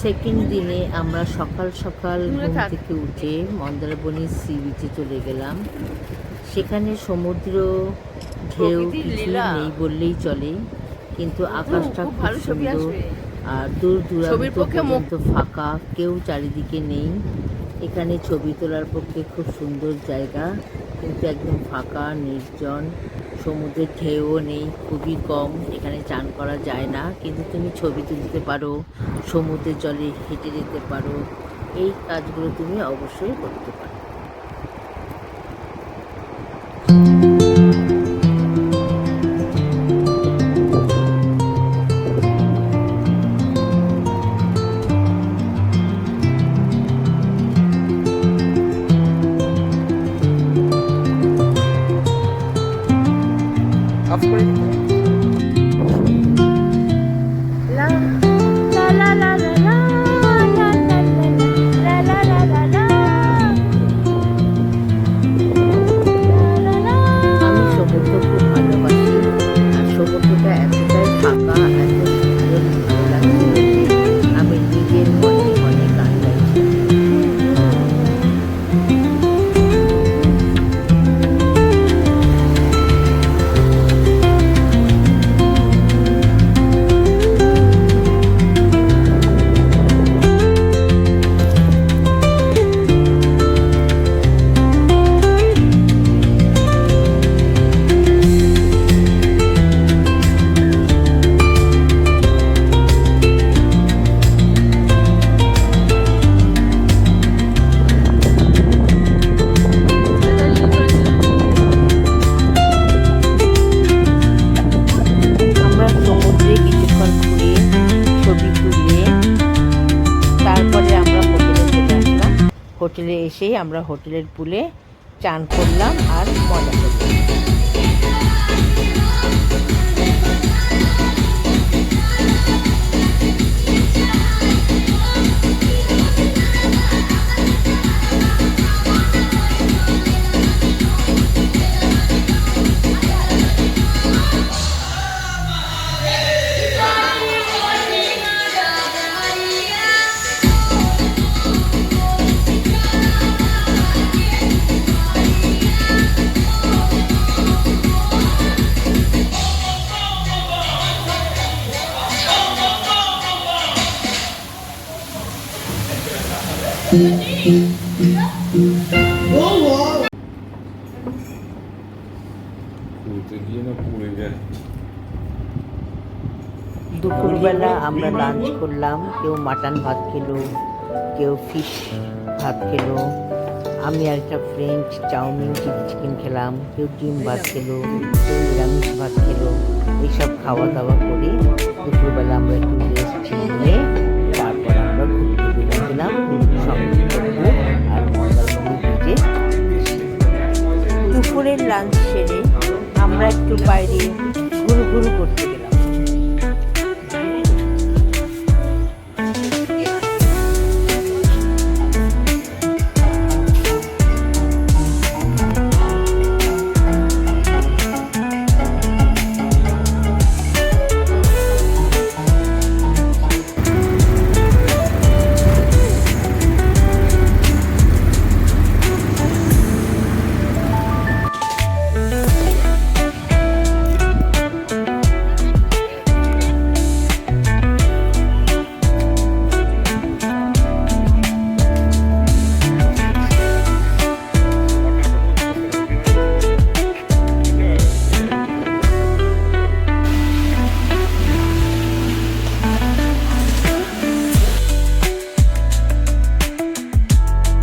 Second দিনে আমরা সকাল সকাল ঘুম থেকে উঠে মন্দারমণি সি বিচে চলে গেলাম। সেখানে সমুদ্র ঢেউ কিছু নেই বললেই চলে, কিন্তু আকাশটা খুব সুন্দর আর দূর দূরান্ত পর্যন্ত ফাঁকা, কেউ চারিদিকে নেই। এখানে ছবি তোলার পক্ষে খুব সুন্দর জায়গা, কিন্তু একদম ফাঁকা নির্জন। সমুদ্রের ঢেউও নেই, খুবই কম। এখানে চান করা যায় না, কিন্তু তুমি ছবি তুলতে পারো, সমুদ্রের জলে হেঁটে যেতে পারো। এই কাজগুলো তুমি অবশ্যই করতে পারো। অফ করে দিতে আমি সমুদ্র খুব ভালোবাসি, আর সমুদ্রটা এতটাই ফাঁকা, এত সুন্দর, ভালো লাগছিল যে আমি নিজের মনে মনে গান গাইছি। আমরা সমুদ্রে কিছুক্ষণ ঘুরে ছবি তুলে তারপরে আমরা হোটেলে চলে আসলাম। হোটেলে এসেই আমরা হোটেলের পুলে চান করলাম আর মজা করলাম। দুপুরবেলা আমরা লাঞ্চ করলাম। কেউ মাটন ভাত খেলো, কেউ ফিশ ভাত খেলো, আমি আর একটা ফ্রেঞ্চ চাউমিন চিলি চিকেন খেলাম, কেউ ডিম ভাত খেলো, কেউ নিরামিষ ভাত খেলো। এইসব খাওয়া দাওয়া করে দুপুরবেলা আমরা একটু রেস্ট নিয়ে তারপর আমরা ঘুরতে বেরিয়েছিলাম সমুদ্র আর মন্দারমণি বিচে। দুপুরের লাঞ্চ সেরে আমরা একটু বাইরে ঘুরু ঘুরু করতে